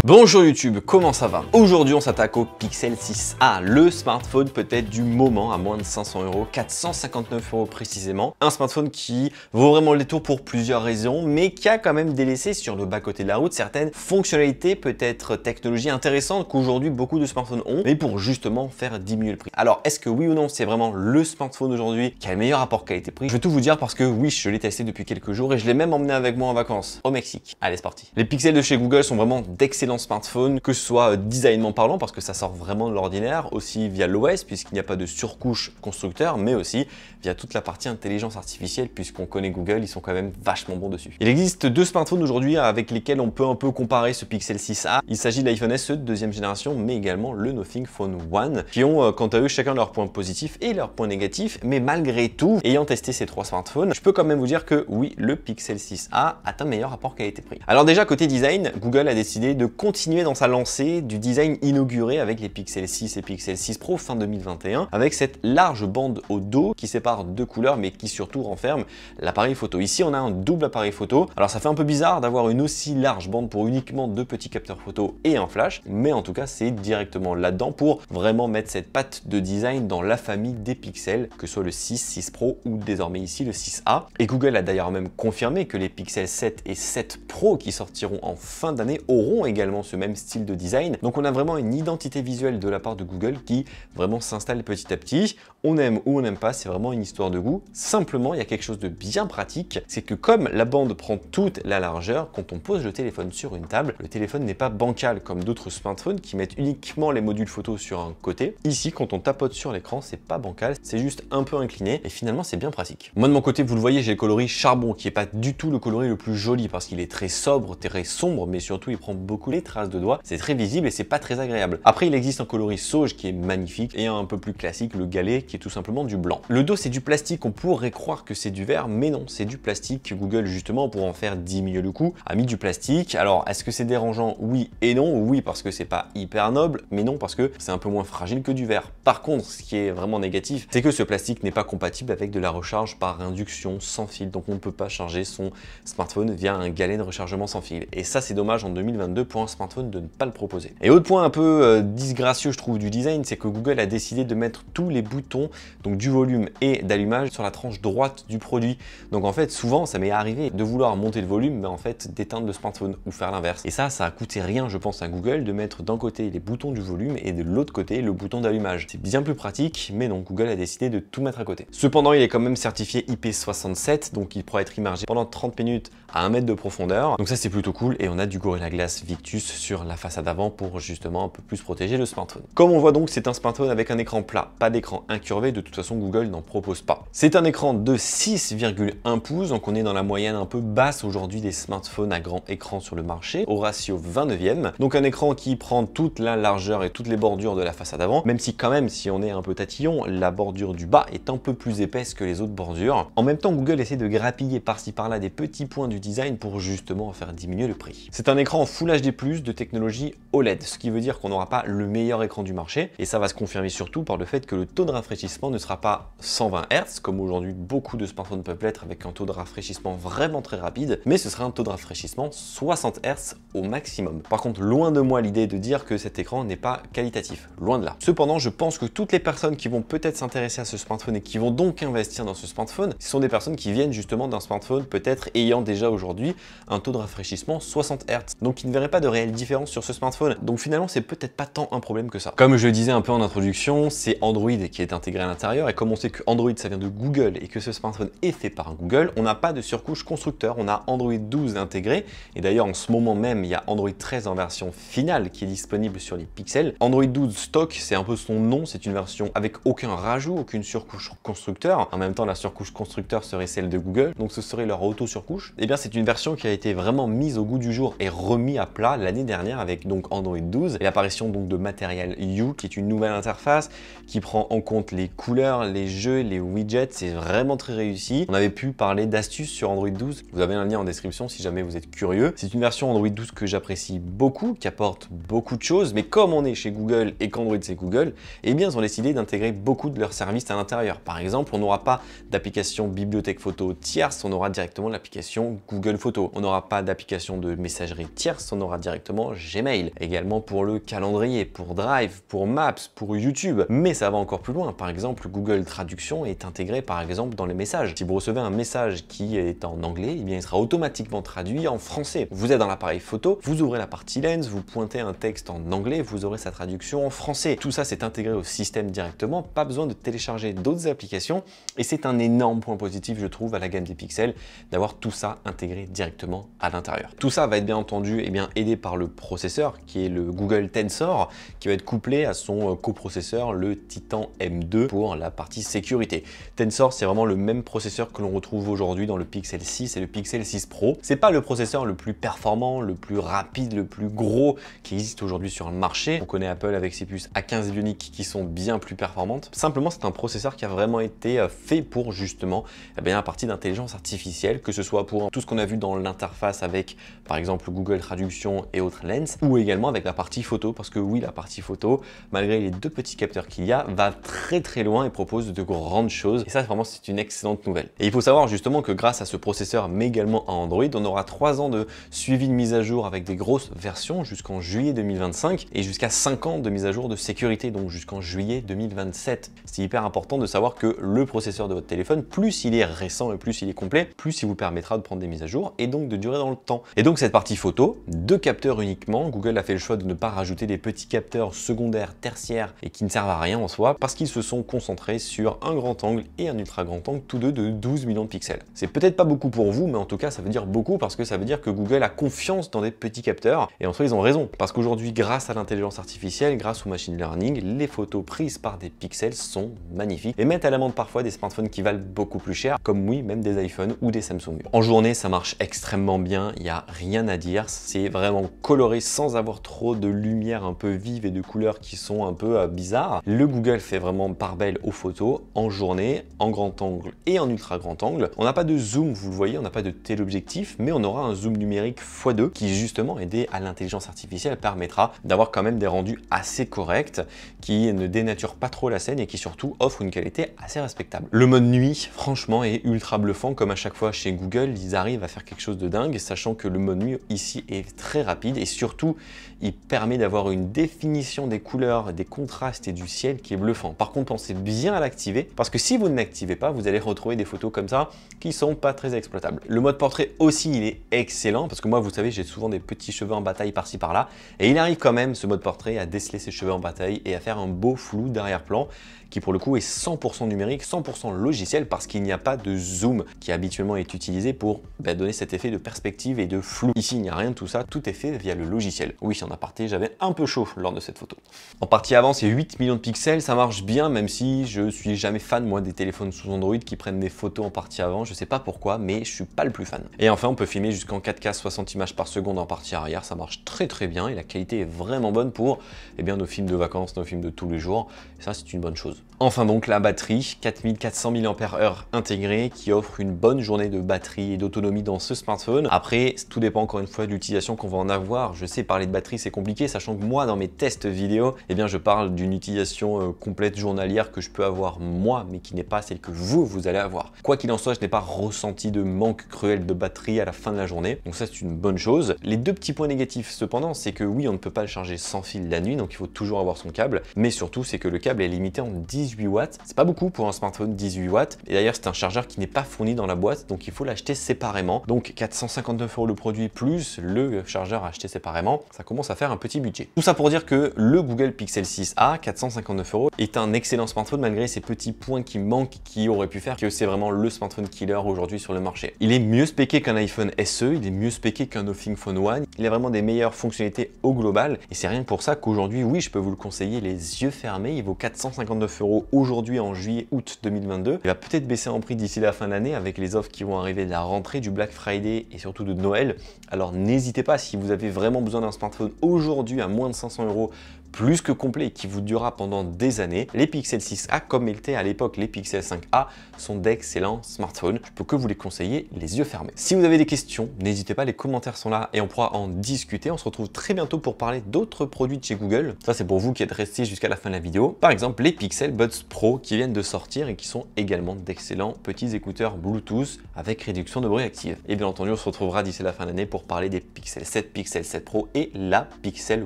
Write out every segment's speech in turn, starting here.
Bonjour YouTube, comment ça va? Aujourd'hui on s'attaque au Pixel 6a, le smartphone peut-être du moment à moins de 500 €, 459 € précisément. Un smartphone qui vaut vraiment le détour pour plusieurs raisons, mais qui a quand même délaissé sur le bas-côté de la route certaines fonctionnalités, peut-être technologies intéressantes qu'aujourd'hui beaucoup de smartphones ont, mais pour justement faire diminuer le prix. Alors est-ce que oui ou non c'est vraiment le smartphone aujourd'hui qui a le meilleur rapport qualité-prix? Je vais tout vous dire parce que oui, je l'ai testé depuis quelques jours et je l'ai même emmené avec moi en vacances au Mexique. Allez, c'est parti. Les Pixels de chez Google sont vraiment d'excellents smartphones, que ce soit designement parlant parce que ça sort vraiment de l'ordinaire, aussi via l'OS puisqu'il n'y a pas de surcouche constructeur, mais aussi via toute la partie intelligence artificielle puisqu'on connaît Google, ils sont quand même vachement bons dessus. Il existe deux smartphones aujourd'hui avec lesquels on peut un peu comparer ce Pixel 6a. Il s'agit de l'iPhone SE de deuxième génération, mais également le Nothing Phone One, qui ont quant à eux chacun leurs points positifs et leurs points négatifs, mais malgré tout, ayant testé ces trois smartphones, je peux quand même vous dire que oui, le Pixel 6a a un meilleur rapport qualité-prix. Alors déjà côté design, Google a décidé de continuer dans sa lancée du design inauguré avec les Pixel 6 et Pixel 6 Pro fin 2021, avec cette large bande au dos qui sépare deux couleurs mais qui surtout renferme l'appareil photo. Ici on a un double appareil photo. Alors ça fait un peu bizarre d'avoir une aussi large bande pour uniquement deux petits capteurs photo et un flash, mais en tout cas c'est directement là-dedans pour vraiment mettre cette patte de design dans la famille des Pixels, que ce soit le 6, 6 Pro ou désormais ici le 6a. Et Google a d'ailleurs même confirmé que les Pixel 7 et 7 Pro qui sortiront en fin d'année auront également ce même style de design. Donc on a vraiment une identité visuelle de la part de Google qui vraiment s'installe petit à petit. On aime ou on n'aime pas, c'est vraiment une histoire de goût. Simplement, il y a quelque chose de bien pratique, c'est que comme la bande prend toute la largeur, quand on pose le téléphone sur une table, le téléphone n'est pas bancal comme d'autres smartphones qui mettent uniquement les modules photo sur un côté. Ici, quand on tapote sur l'écran, c'est pas bancal, c'est juste un peu incliné et finalement c'est bien pratique. Moi de mon côté, vous le voyez, j'ai le coloris charbon qui est pas du tout le coloris le plus joli parce qu'il est très sobre, très sombre, mais surtout il prend beaucoup les traces de doigts. C'est très visible et c'est pas très agréable. Après, il existe un coloris sauge qui est magnifique et un peu plus classique, le galet, qui est tout simplement du blanc. Le dos, c'est du plastique. On pourrait croire que c'est du verre, mais non, c'est du plastique. Google, justement, pour en faire diminuer le coût, a mis du plastique. Alors, est-ce que c'est dérangeant? Oui et non. Oui, parce que c'est pas hyper noble, mais non, parce que c'est un peu moins fragile que du verre. Par contre, ce qui est vraiment négatif, c'est que ce plastique n'est pas compatible avec de la recharge par induction sans fil. Donc, on ne peut pas charger son smartphone via un galet de rechargement sans fil. Et ça, c'est dommage en 2022 pour un smartphone de ne pas le proposer. Et autre point un peu disgracieux, je trouve, du design, c'est que Google a décidé de mettre tous les boutons, donc du volume et d'allumage, sur la tranche droite du produit. Donc en fait, souvent, ça m'est arrivé de vouloir monter le volume, mais en fait, d'éteindre le smartphone ou faire l'inverse. Et ça a coûté rien, je pense, à Google de mettre d'un côté les boutons du volume et de l'autre côté le bouton d'allumage. C'est bien plus pratique, mais non, Google a décidé de tout mettre à côté. Cependant, il est quand même certifié IP67, donc il pourra être immergé pendant 30 minutes à 1 mètre de profondeur. Donc ça, c'est plutôt cool. Et on a du Gorilla Glass Victus sur la façade avant pour justement un peu plus protéger le smartphone. Comme on voit donc, c'est un smartphone avec un écran plat, pas d'écran incurvé. De toute façon, Google n'en propose pas. C'est un écran de 6,1 pouces, donc on est dans la moyenne un peu basse aujourd'hui des smartphones à grand écran sur le marché, au ratio 29e. Donc un écran qui prend toute la largeur et toutes les bordures de la façade avant, même si quand même, si on est un peu tatillon, la bordure du bas est un peu plus épaisse que les autres bordures. En même temps, Google essaie de grappiller par-ci par-là des petits points du design pour justement faire diminuer le prix. C'est un écran en Full HD+, de technologie OLED, ce qui veut dire qu'on n'aura pas le meilleur écran du marché, et ça va se confirmer surtout par le fait que le taux de rafraîchissement ne sera pas 120 Hz, comme aujourd'hui beaucoup de smartphones peuvent l'être avec un taux de rafraîchissement vraiment très rapide, mais ce sera un taux de rafraîchissement 60 Hz au maximum. Par contre, loin de moi l'idée de dire que cet écran n'est pas qualitatif, loin de là. Cependant, je pense que toutes les personnes qui vont peut-être s'intéresser à ce smartphone et qui vont donc investir dans ce smartphone, ce sont des personnes qui viennent justement d'un smartphone peut-être ayant déjà aujourd'hui un taux de rafraîchissement 60 Hz. Donc ils ne verraient pas de réelle différence sur ce smartphone. Donc finalement, c'est peut-être pas tant un problème que ça. Comme je le disais un peu en introduction, c'est Android qui est intégré à l'intérieur, et comme on sait que Android ça vient de Google et que ce smartphone est fait par Google, on n'a pas de surcouche constructeur, on a Android 12 intégré, et d'ailleurs en ce moment même il y a Android 13 en version finale qui est disponible sur les Pixels. Android 12 stock, c'est un peu son nom, c'est une version avec aucun rajout, aucune surcouche constructeur. En même temps, la surcouche constructeur serait celle de Google, donc ce serait leur auto-surcouche. Et bien c'est une version qui a été vraiment mise au goût du jour et remis à plat l'année dernière avec donc Android 12 et l'apparition donc de Material You, qui est une nouvelle interface qui prend en compte les couleurs, les jeux, les widgets. C'est vraiment très réussi. On avait pu parler d'astuces sur Android 12. Vous avez un lien en description si jamais vous êtes curieux. C'est une version Android 12 que j'apprécie beaucoup, qui apporte beaucoup de choses, mais comme on est chez Google et qu'Android c'est Google, eh bien ils ont décidé d'intégrer beaucoup de leurs services à l'intérieur. Par exemple, on n'aura pas d'application bibliothèque photo tierce, on aura directement l'application Google Photos. On n'aura pas d'application de messagerie tierce, on aura directement directement Gmail, également pour le calendrier, pour Drive, pour Maps, pour YouTube, mais ça va encore plus loin. Par exemple, Google Traduction est intégré par exemple dans les messages. Si vous recevez un message qui est en anglais, eh bien il sera automatiquement traduit en français. Vous êtes dans l'appareil photo, vous ouvrez la partie Lens, vous pointez un texte en anglais, vous aurez sa traduction en français. Tout ça c'est intégré au système directement, pas besoin de télécharger d'autres applications, et c'est un énorme point positif je trouve à la gamme des Pixel d'avoir tout ça intégré directement à l'intérieur. Tout ça va être bien entendu aidé par le processeur qui est le Google Tensor, qui va être couplé à son coprocesseur le Titan M2 pour la partie sécurité. Tensor c'est vraiment le même processeur que l'on retrouve aujourd'hui dans le Pixel 6 et le Pixel 6 Pro. C'est pas le processeur le plus performant, le plus rapide, le plus gros qui existe aujourd'hui sur le marché. On connaît Apple avec ses puces A15 Bionic qui sont bien plus performantes. Simplement c'est un processeur qui a vraiment été fait pour justement la partie d'intelligence artificielle, que ce soit pour tout ce qu'on a vu dans l'interface avec par exemple Google Traduction et autres Lens, ou également avec la partie photo, parce que oui, la partie photo, malgré les deux petits capteurs qu'il y a, va très loin et propose de grandes choses, et ça vraiment c'est une excellente nouvelle. Et il faut savoir justement que grâce à ce processeur, mais également à Android, on aura 3 ans de suivi de mise à jour avec des grosses versions jusqu'en juillet 2025, et jusqu'à 5 ans de mise à jour de sécurité, donc jusqu'en juillet 2027. C'est hyper important de savoir que le processeur de votre téléphone, plus il est récent et plus il est complet, plus il vous permettra de prendre des mises à jour et donc de durer dans le temps. Et donc cette partie photo, 2 capteurs uniquement. Google a fait le choix de ne pas rajouter des petits capteurs secondaires, tertiaires et qui ne servent à rien en soi, parce qu'ils se sont concentrés sur un grand angle et un ultra grand angle, tous deux de 12 millions de pixels. C'est peut-être pas beaucoup pour vous, mais en tout cas ça veut dire beaucoup, parce que ça veut dire que Google a confiance dans des petits capteurs, et en soi ils ont raison, parce qu'aujourd'hui grâce à l'intelligence artificielle, grâce au machine learning, les photos prises par des pixels sont magnifiques et mettent à l'amende parfois des smartphones qui valent beaucoup plus cher, comme oui, même des iPhones ou des Samsung. En journée ça marche extrêmement bien, il n'y a rien à dire, c'est vraiment coloré sans avoir trop de lumière un peu vive et de couleurs qui sont un peu bizarres. Le Google fait vraiment part belle aux photos en journée, en grand angle et en ultra grand angle. On n'a pas de zoom, vous le voyez, on n'a pas de téléobjectif, mais on aura un zoom numérique x2 qui justement aidé à l'intelligence artificielle permettra d'avoir quand même des rendus assez corrects qui ne dénaturent pas trop la scène et qui surtout offrent une qualité assez respectable. Le mode nuit franchement est ultra bluffant, comme à chaque fois chez Google, ils arrivent à faire quelque chose de dingue, sachant que le mode nuit ici est très rapide et surtout il permet d'avoir une définition des couleurs, des contrastes et du ciel qui est bluffant. Par contre pensez bien à l'activer, parce que si vous ne l'activez pas, vous allez retrouver des photos comme ça qui sont pas très exploitables. Le mode portrait aussi il est excellent, parce que moi vous savez j'ai souvent des petits cheveux en bataille par-ci par-là, et il arrive quand même ce mode portrait à déceler ses cheveux en bataille et à faire un beau flou d'arrière-plan qui pour le coup est 100% numérique, 100% logiciel, parce qu'il n'y a pas de zoom qui habituellement est utilisé pour donner cet effet de perspective et de flou. Ici il n'y a rien de tout ça, tout est fait via le logiciel. Oui, en aparté, j'avais un peu chaud lors de cette photo. En partie avant, c'est 8 millions de pixels, ça marche bien, même si je suis jamais fan moi des téléphones sous Android qui prennent des photos en partie avant, je sais pas pourquoi, mais je suis pas le plus fan. Et enfin on peut filmer jusqu'en 4K 60 images par seconde en partie arrière, ça marche très bien et la qualité est vraiment bonne pour nos films de vacances, nos films de tous les jours, et ça c'est une bonne chose. Enfin donc la batterie, 4400 mAh intégrée qui offre une bonne journée de batterie et d'autonomie dans ce smartphone. Après, tout dépend encore une fois de l'utilisation qu'on va en avoir. Je sais, parler de batterie c'est compliqué, sachant que moi dans mes tests vidéo, je parle d'une utilisation complète journalière que je peux avoir moi, mais qui n'est pas celle que vous allez avoir. Quoi qu'il en soit, je n'ai pas ressenti de manque cruel de batterie à la fin de la journée, donc ça c'est une bonne chose. Les deux petits points négatifs cependant, c'est que oui, on ne peut pas le charger sans fil la nuit, donc il faut toujours avoir son câble, mais surtout c'est que le câble est limité en 18 watts. C'est pas beaucoup pour un smartphone 18 watts, et d'ailleurs c'est un chargeur qui n'est pas fourni dans la boîte, donc il faut l'acheter séparément. Donc 459 € le produit plus le chargeur acheté séparément, ça commence à faire un petit budget. Tout ça pour dire que le Google Pixel 6a, 459 € est un excellent smartphone malgré ces petits points qui manquent, qui auraient pu faire que c'est vraiment le smartphone killer aujourd'hui sur le marché. Il est mieux spéqué qu'un iPhone SE, il est mieux spéqué qu'un Nothing Phone One, il a vraiment des meilleures fonctionnalités au global, et c'est rien que pour ça qu'aujourd'hui, oui, je peux vous le conseiller les yeux fermés, il vaut 459 € aujourd'hui en juillet-août 2022. Il va peut-être baisser en prix d'ici la fin de l'année avec les offres qui vont arriver de la rentrée, du Black Friday et surtout de Noël. Alors n'hésitez pas, si vous avez vraiment besoin d'un smartphone aujourd'hui à moins de 500 € plus que complet et qui vous durera pendant des années. Les Pixel 6a, comme étaient à l'époque les Pixel 5a, sont d'excellents smartphones. Je peux que vous les conseiller les yeux fermés. Si vous avez des questions, n'hésitez pas, les commentaires sont là et on pourra en discuter. On se retrouve très bientôt pour parler d'autres produits de chez Google. Ça, c'est pour vous qui êtes restés jusqu'à la fin de la vidéo. Par exemple, les Pixel Buds Pro qui viennent de sortir et qui sont également d'excellents petits écouteurs Bluetooth avec réduction de bruit active. Et bien entendu, on se retrouvera d'ici la fin de l'année pour parler des Pixel 7, Pixel 7 Pro et la Pixel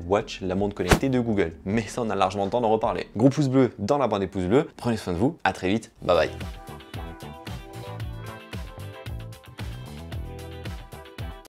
Watch, la montre connectée de Google. Mais ça, on a largement le temps d'en reparler. Gros pouce bleu dans la barre des pouces bleus. Prenez soin de vous. À très vite. Bye bye.